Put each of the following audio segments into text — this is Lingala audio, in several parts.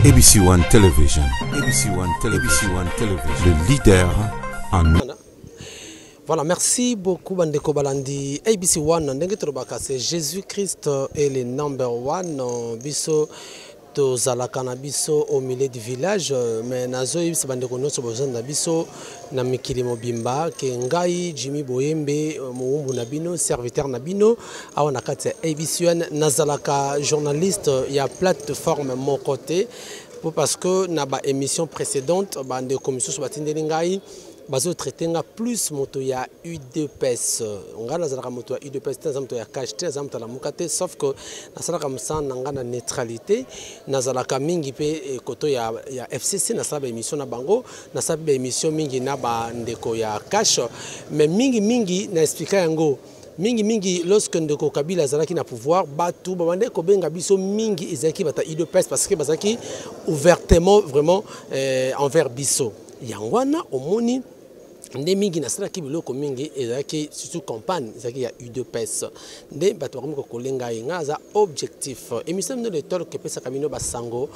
ABC One Television. ABC One Television. Le leader en... Voilà, merci beaucoup Bandeko Balandi. ABC One, c'est Jésus-Christ est le number one. Biso tozalaka na biso au milieu du village, mais nazo ibisa bandeko nyonso bozanda biso na mikili mobimba ke ngai Jimmy Boyembe muumbu na bino serviteur na bino awa na kati ya ABC One nazalaka journaliste ya plateforme mon côté parce que na ba émission précédente bande commission so batindeli ngai bazo traiter nga plus moto ya UDPS nga nazalaka moto ya UDPS tazam to ya cash tazam to la mukate sauf que nasalaka msana nga na neutralité nazalaka mingi pe koto ya FCC nasala émission na bango nasala émission mingi na ba ndeko ya cash mais mingi na expliquer yango mingi lorsque ndeko Kabila azalaki na pouvoir batu babande ko benga biso mingi ezaki bata UDPS parce que bazaki ouvertement vraiment envers biso yangwana omoni nde mingi nasalaki biloko mingi ezalaki surtout campagne ezalaki ya UDPS nde bato bakomi kokolenga ye nga za objectif émission de l'étoile que pesa kamino basango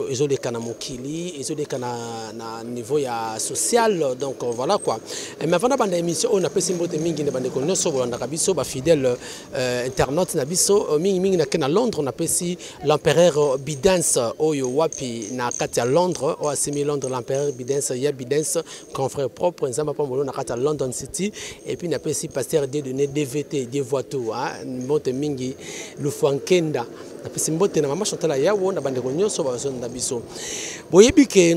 ezoleka na mokili ezoleka na niveau ya social donc voilà quoi mais avant banda émission on appelle simbote mingi ne bande ko nyonso bolanda biso ba fidèle internaute na biso mingi na kena Londres on appelle si l'empereur Bidens oyo wapi na kati ya Londres o asimi Londres l'empereur Bidens ya Bidens confrère propre nzamba pa mbolo na kati ya London City et puis na pesi pasteur de donner DVT des voitures mbote mingi lufankenda na pesi mbote na mama Chantal ya wona bande ko nyonso ba zonda biso boyebi ke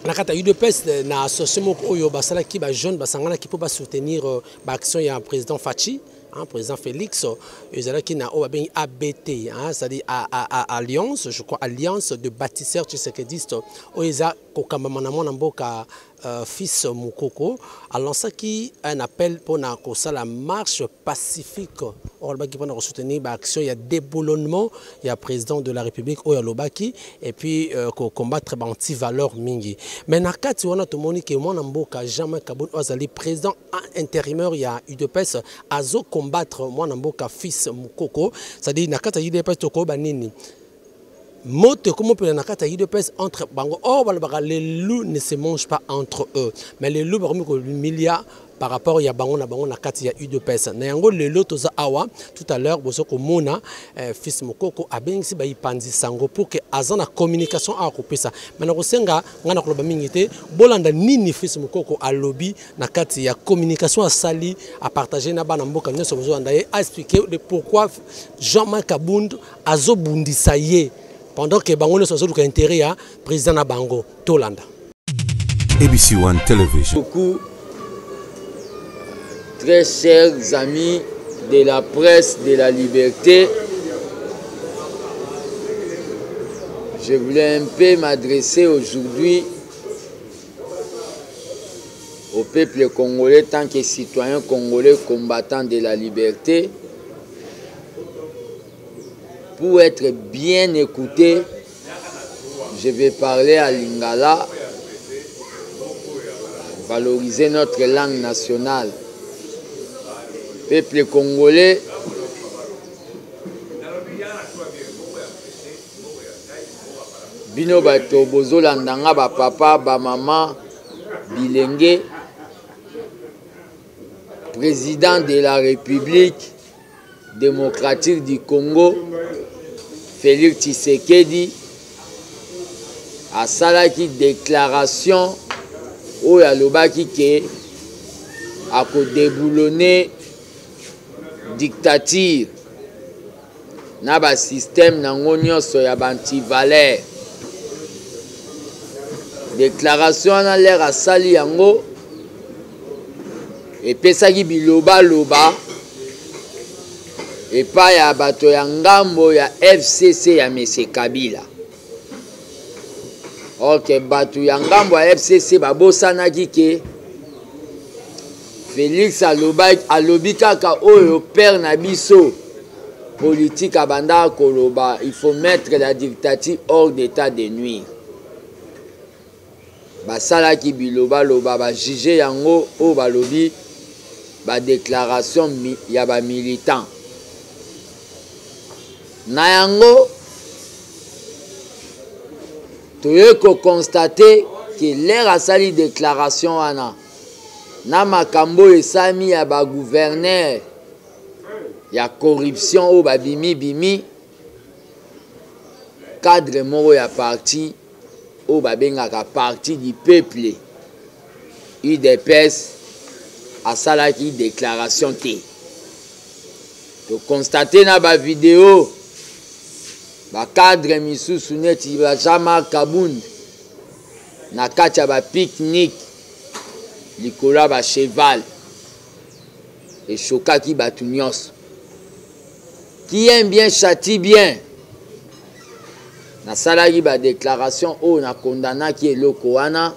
na kata UDPS na association oyo basala ki ba jeune basangana ki po ba soutenir ba action ya président Fachi président Félix, ils ont qui na ABT, c'est-à-dire Alliance, je crois Alliance de bâtisseurs tshisekidistes. Ils ont kokamamana fils Mukoko a lancé qui un appel pour la marche pacifique. On va soutenir l'action, il y a déboulonnement, il y a président de la République Oyalobaki et puis combattre anti-valeur mingi. Mais nakati wana to moni ke mwana mboka jamais Kaboun Ozali président intérimaire il y a UDPS azo combattre mwana mboka fils Mukoko, c'est-à-dire nakata UDPS to ko banini. Mote comme on peut na kata UDPS entre bango les loups ne se mangent pas entre eux mais les loups par rapport à bango na kati ya UDPS na yango le loup toza awa tout à l'heure bosoko mona fils Mukoko abengisi ba ipandi sango pour que azana communication a kopesa mais na kosenga ngana koloba mingi te bolanda nini fils Mukoko a lobby na kati ya communication a sali a partager na bana mboka nyoso bozo ndaye a expliquer de pourquoi Jean-Marc Kabund azobundisa ye pendant que bango ne sont pas intérêt à président na bango Tolanda. ABC One Television. Beaucoup très chers amis de la presse de la liberté, je voulais un peu m'adresser aujourd'hui au peuple congolais tant que citoyen congolais combattant de la liberté. Pour être bien écouté, je vais parler à Lingala, valoriser notre langue nationale. Peuple congolais, bino bato bozolandanga ba papa, ba maman, bilenge, président de la République démocratique du Congo, Félix Tshisekedi a salaki déclaration où alobaki ke a ko déboulonner dictature na ba système nango nyonso ya anti-valeur. Déclaration na l'air a sali yango et pesaki biloba loba et pas ya bato ya ngambo ya FCC ya Monsieur Kabila. Ok, bato ya ngambo ya FCC babosanaki ke Félix alobi kaka oyo père na biso politique abanda koloba, il faut mettre la dictature hors d'état de nuire. Basalaki biloba loba ba juger yango o balobi ba déclaration ya ba militant. Na yango toye ko constater que l'air asali déclaration wana na makambo esami ya ba gouverneur ya corruption o bimi cadre moko ya parti o babengaka parti du peuple UDPS asalaki déclaration te. To constater na ba vidéo ba cadre misusu neti ba Jean-Marc Kabund na kati ya ba pique-nique likolo ba cheval et chokaki batu nyonso. Qui aime bien châtie bien. Na salaki ba déclaration o na condamna ki eloko wana.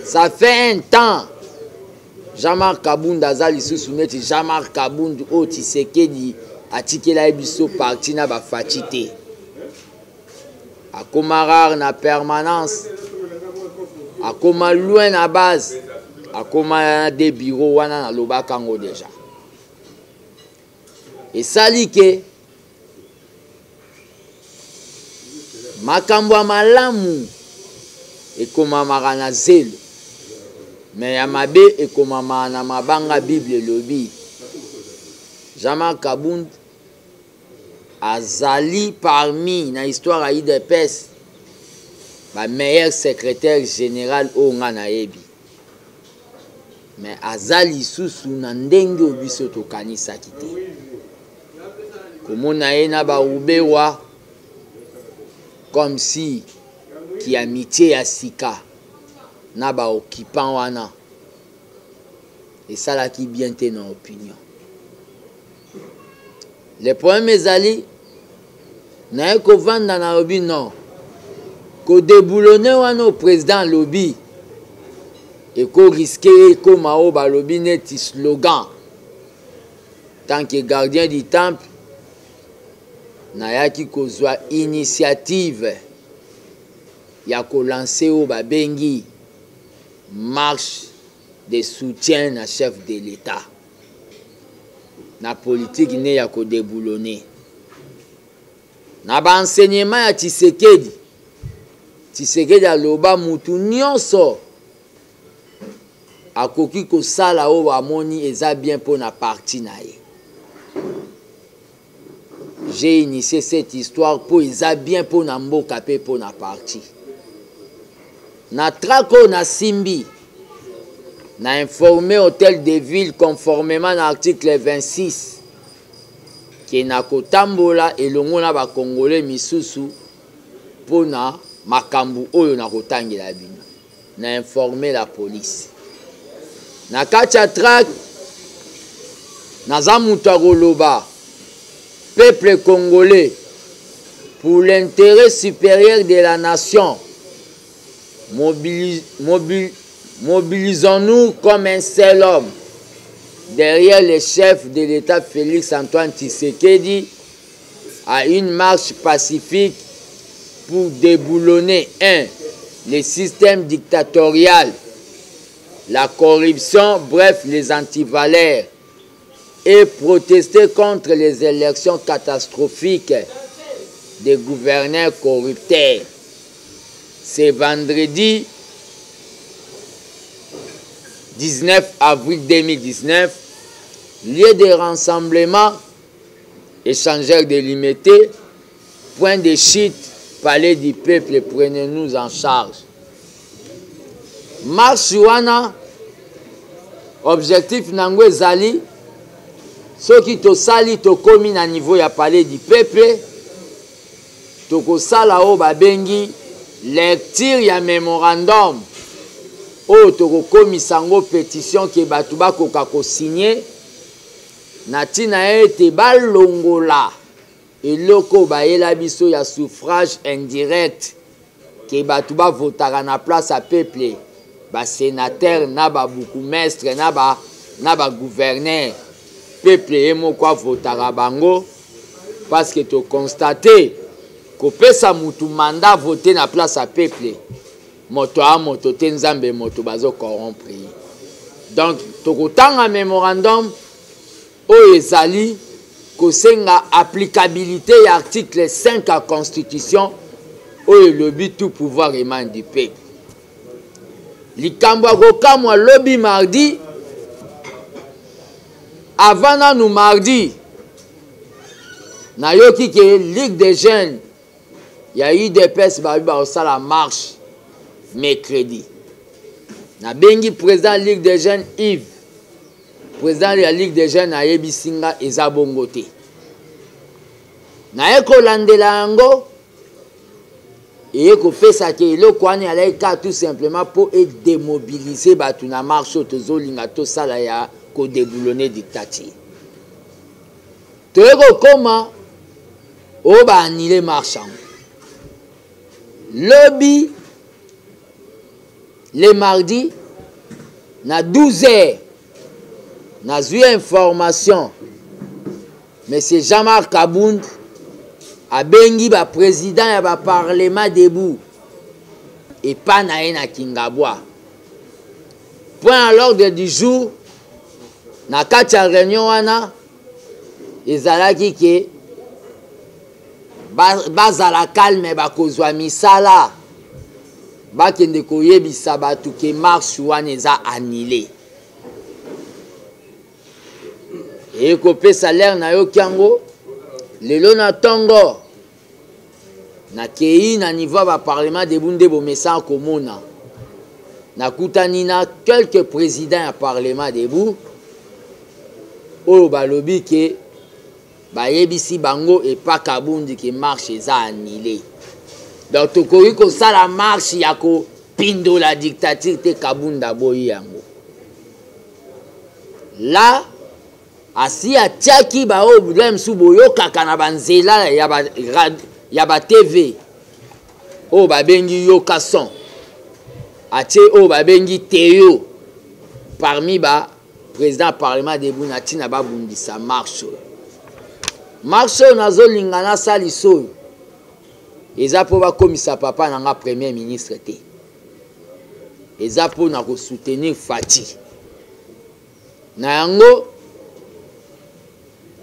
Ça fait un temps Jean-Marc Kabund azali lisusu neti Jean-Marc Kabund o Tshisekedi atikela biso parti na ba fatite. Akoma rare na permanence. Akoma loin na base. Akoma des bureaux wana na lobakango déjà. Et sali ke makambo malamu ekomamaka na zelo mais ya mabe ekomamaka na mabanga Bible lobi Jean-Marc Kabund azali parmi na histoire ya UDPS ba meilleur secrétaire général o nga na yebi mais azali susu na ndenge obiso tokanisaki te komona ye na ba ubewa comme si ki amitié ya sika na ba occupant wana esalaki bien te na opinion. Le problème ezali na ye kovanda na lobi non kodeboulone wana o président lobi eko risque ekoma o balobi neti slogan tant que gardien du temple nayaki kozwa initiative ya kolancer o babengi marche de soutien na chef de l'État na politique ne ya kodeboulone na ba enseignement ya Tshisekedi aloba mutu nyonso akoki kosala o amoni eza bien pour na parti na ye. J'ai initié cette histoire pour eza bien pour na mboka pe pour na parti. Na trako na simbi na informé hôtel de ville conformément à l'article 26 qui na kotambola elongo na ba congolais misusu pour na makambu oyo na kotangela bino na informé la police. Na kati ya trak naza mutu akoloba peuple congolais pour l'intérêt supérieur de la nation mobilisons-nous comme un seul homme derrière le chef de l'État Félix Antoine Tshisekedi à une marche pacifique pour déboulonner le système dictatorial, la corruption, bref, les antivaleurs, et protester contre les élections catastrophiques des gouverneurs corrupteurs. C'est vendredi 19 avril 2019, lieu de rassemblement, échangeurs délimités, point de chute, palais du peuple, prenez-nous en charge. Marche wana, objectif nango ezali, soki tosali tokomi na niveau ya palais du peuple, tokosala o babengi lecture ya mémorandum, o tokokomisa ngo pétition ke batu bakoka kosigner na tina ete balongola eloko bayela biso ya suffrage indirect ke batu bavotaka na place ya peuple, ba sénateur na ba bourgmestre na ba gouverneur, peuple emoko avotaka bango parce que to constater kopesa mutu mandat voter na place ya peuple moto a moto te nzambe moto bazo corrompre. Donc tokotanga mémorandum oyo ezali kosenga applicabilité ya article 5 ya constitution oyo elobi tout pouvoir émane du peuple. Likambo akokamwa lobi mardi, avant nanu mardi, nayoki ke Ligue des jeunes, il y a eu des pèses ça la marche mercredi. Na bengi président Ligue des jeunes Yves, président de la Ligue des jeunes a yebisinga eza bongo te. Na ekolandela yango et ko pesa ke le kwani alaika tout simplement pour démobiliser batu na marche tozolinga to sala ya ko déboulonner dictature. Toyeko koma o ba annuler marche. Lobby le mardi na 12h na eu information monsieur Jean-Marc Kabound a bengi ba président ya ba parlement debout et pas na na Kingabwa. Point à l'ordre du jour na kati ya réunion wana ezalaki ke bazala calme bakozwa misala bakende koyebisa batu ke marche wana eza annulé et kopesa l'air na yo kiango lelo na tongo na kei na niveau ba parlement de bunde bo message komona na kutani na quelques présidents ya parlement debout oyo balobi ke bayebisi bango et pas Kabundi ki marche eza annulé. Donc tokoki kosala marche ya ko pindo la dictature te Kabunda boyi yango. Là asi atiaki ba o budem su boyokaka na banzela ya ba TV o babengi yoka son atie o babengi Théo parmi ba président parlement de Bunati na ba bundisa marche. Marche nazo lingana saliso eza po ba komisa papa nanga premier ministre te eza po na ko soutenir Fati na yango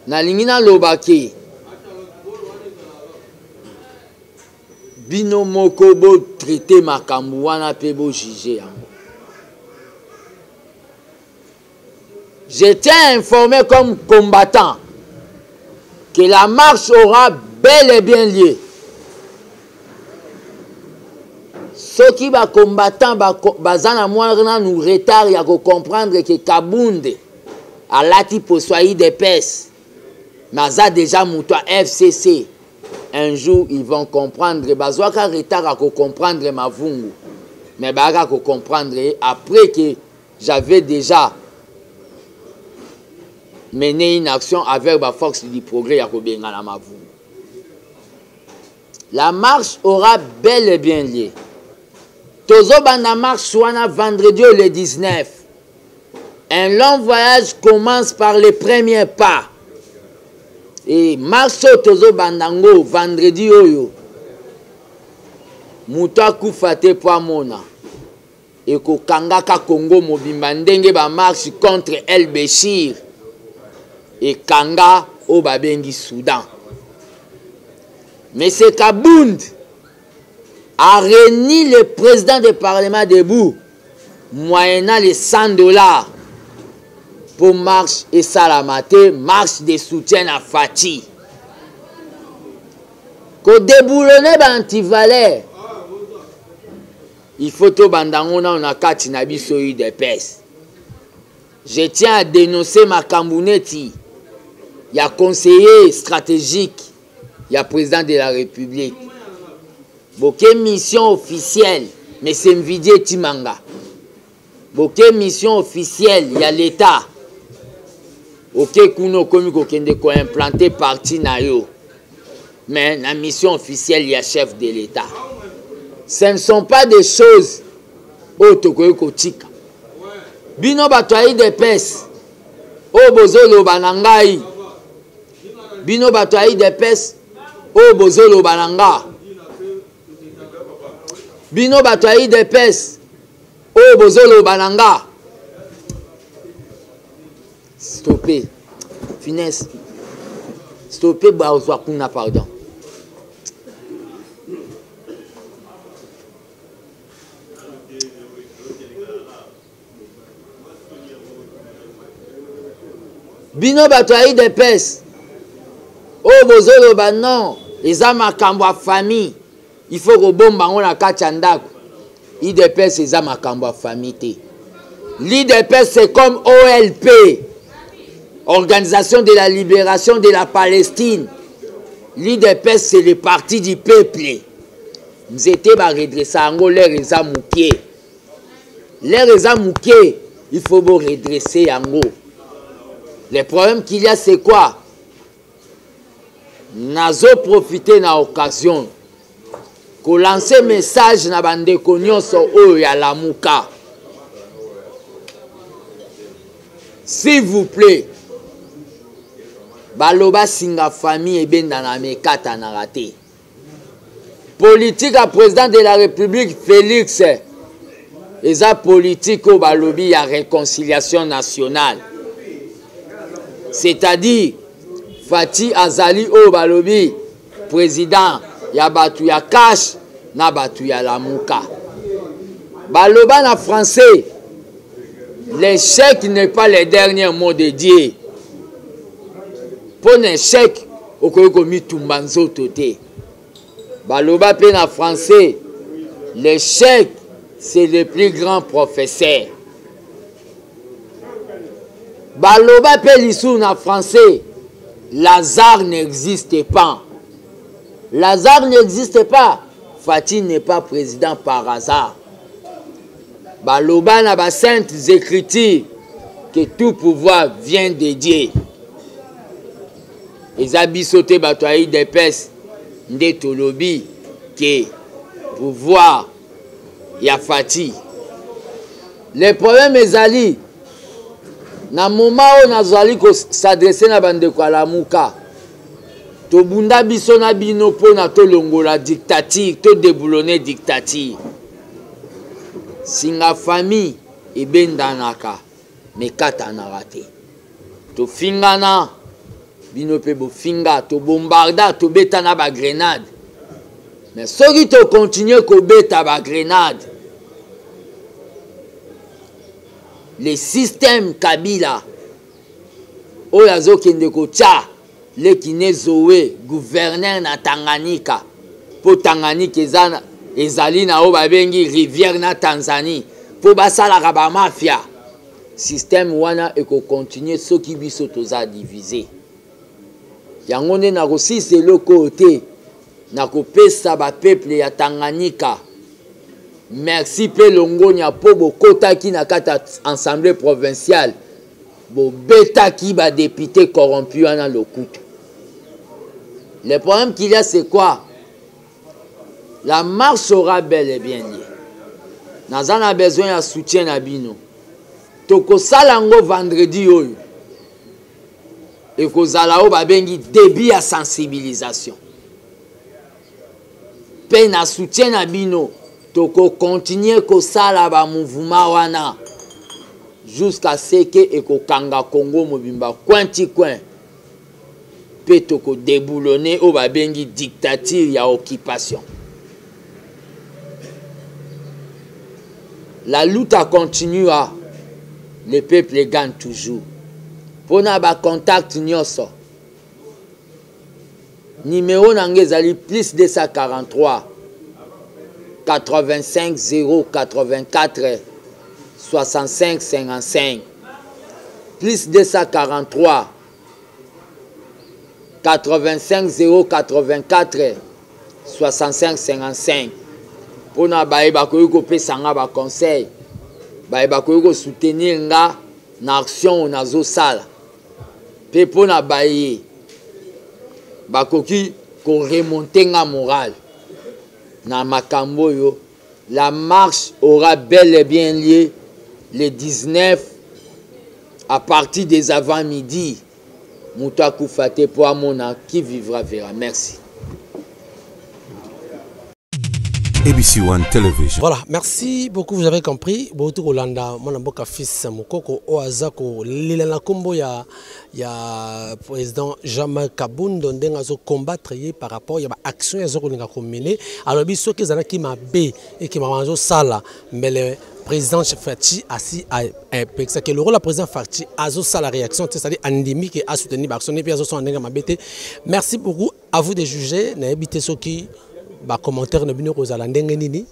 na lingina lobaki bino moko bo traiter makambu wana pe bo juger yango. J'étais informé comme combattant que la marche aura bel et bien lieu. Ceux qui va combattant bazana moindre nous retard ya ko comprendre que Kabunde a lati poswayi des pèses. Maza déjà moutoua FCC. Un jour ils vont comprendre bazwaka retard à ko comprendre ma vungu. Mais baga ko comprendre après que j'avais déjà mener une action avec la force du progrès à Kobenga Mavu. La marche aura bel et bien lieu. Tozo banda marche soit vendredi le 19. Un long voyage commence par les premiers pas. Et marche tozo bandango vendredi oyo. Muta kufate po mona. Et ko kangaka Congo mobimba ndenge ba marche contre El Béchir. Et Kanga au Babengi Soudan. Mais c'est Kabound a réuni le président du parlement debout moyennant les $100 pour marche et salamate, marche de soutien à Fati. Ko déboulonner antivalère. Il faut to bandangona on a kati na biso yu de pes. Je tiens à dénoncer ma Kambouneti. Il y a conseiller stratégique, il y a président de la République. Boké mission officielle, mais c'est Mvidie Timanga. Boké mission officielle, il y a l'État. Ok, Kuno Komiko Kende ko implanté parti na yo. Mais la mission officielle, il y a chef de l'État. Ce ne sont pas des choses autokoyokotika. Bino batwayi de pes. O bozolo banangai. Bino batwayi de pes. O bozolo bananga. Bino batwayi de pes. O bozolo bananga. Stoppez. Finesse. Stoppez Baozwa Kuna, pardon. bino bato ya UDPS oyo bozoloba non eza makambo ya famille il faut kobomba yango na kati ya ndako. UDPS eza makambo ya famille te. L'UDPS c'est comme OLP, Organisation de la Libération de la Palestine. L'UDPS c'est le parti du peuple. Nzete ba redresser yango l'air eza mukie. L'air eza mukie, il faut bo redresser yango. Le problème qu'il y a c'est quoi? Nazo profiter na occasion ko lancer message na bandeko nyonso oyo ya lamuka. S'il vous plaît, baloba singa famille ebenda na mekata na raté. Politique à président de la République Félix eza politique au balobi ya réconciliation nationale. C'est-à-dire Fati Azali au balobi président ya batu ya cash na batu ya lamuka. Baloba na français, l'échec n'est pas le dernier mot de Dieu. Pour l'échec, au komi tumbanzo toté. Baloba pe na français, l'échec c'est le plus grand professeur. Baloba pe lisou na français, Lazare n'existe pas. Lazare n'existe pas. Fati n'est pas président par hasard. Baloba na ba saintes écritures que tout pouvoir vient de Dieu. Eza bisote bato ya UDPS nde tolobi que pouvoir ya Fati. Le problème ezali na moment où nazali ko s'adresser na bandeko ya lamuka. Tobunda biso na bino pona to longola dictature, to déboulonner dictature. Singa famille ebendanaka mekata na raté. To fingana bino pe bo finga to bombarda to beta na ba grenade. Mais soki to continuer ko beta ba grenade. Le système Kabila oyazo kende ko tia le kinezowe gouverneur na Tanganyika po Tanganyika ezali na o babengi rivière na Tanzanie po basalaka ba mafia. Système wana eko continuer soki biso toza divisé. Yango nde na kosise loko te na kopesa ba peuple ya Tanganyika. Merci pe longonya po bokotaki na kata assemblée provinciale. Bo beta ki ba député corrompu wana lokutu. Le problème qu'il y a c'est quoi? La marche sera bel et bien liée. Nazan a besoin de soutien à bino. Toko salango vendredi oyo. Et ko zala o ba bengi début à sensibilisation. Pe na soutien à bino. Toko continuer ko sala ba mouvement wana jusqu'à ce que eko kanga Congo mobimba cointi coin. Pe toko déboulonner o ba bengi dictature ya occupation. La lutte continuera. Le peuple gagne toujours. Pour na ba contact nyonso. Numéro nangezali plus 243 85 084 65 55 plus 243 85 084 65 55 pour na baye bakoyi kopesa nga ba conseil baye bakoyi ko soutenir nga na action nazo sala pe pour na baye bakoki ko remonter nga moral na makambo yo. La marche aura bel et bien lieu le 19 à partir des avant-midi. Mouta Koufate pour Amona qui vivra verra. Merci. ABC One Television. Voilà, merci beaucoup, vous avez compris. Beaucoup Hollanda, mon amboka fils Mukoko Oazako, Lila Kombo ya président Jean-Marc Kabound ndenga zo combattre par rapport ya action ya zo kolinga komene. Alors biso ke zana ki mabe et ki mamanzo sala mais le président Fati assis à ça que le rôle la président Fati azo sala réaction c'est-à-dire endémique et a soutenir action et puis azo so ndenga mabete. Merci beaucoup à vous de juger na ebité soki ba commentaire na bino kozala ndenge nini.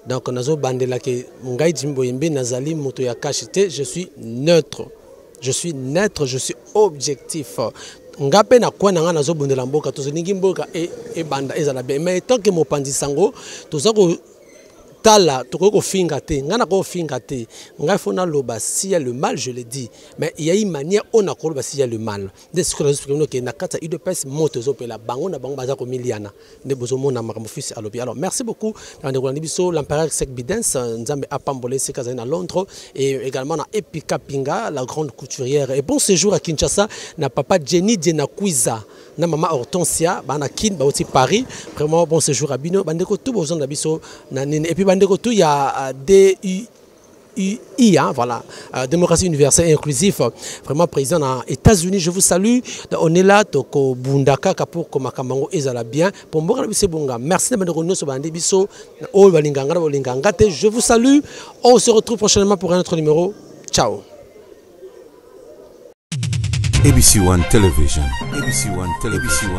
Donc nazo bandela ke ngai Jimbo Yembe nazali moto ya kashite, je suis neutre. Je suis neutre, je suis objectif. Ngape na kwa nanga nazo bondela mboka to zoningi mboka e banda ezala be mais tant que mopandi sango to zako tala to ko finga te ngana ko finga te ngai fona loba s'il y a le mal je le dis mais il y a une manière on a ko loba s'il y a le mal de ce que nous expliquons que na kata ide pes moto zo pela bango na bango baza ko miliana de bozo mona makambo fils alobi. Alors merci beaucoup dans de Rolandi biso l'empereur Sek Bidens nzambe apambole se kazana à Londres et également na Epika Pinga la grande couturière et bon séjour à Kinshasa na papa Jenny Dienakwiza na maman Hortensia bana kin ba aussi Paris vraiment bon séjour à bino bandeko tout besoin na biso na nene et puis bandeko tout il y a DUI hein, voilà démocratie universelle et inclusive vraiment président aux États-Unis. Je vous salue, on est là toko bundaka pour que makamango ezala bien pour mboka biso bonga. Merci de bandeko no so bande biso o balinganga bolinganga te. Je vous salue, on se retrouve prochainement pour un autre numéro. Ciao. ABC One Television. ABC One Television.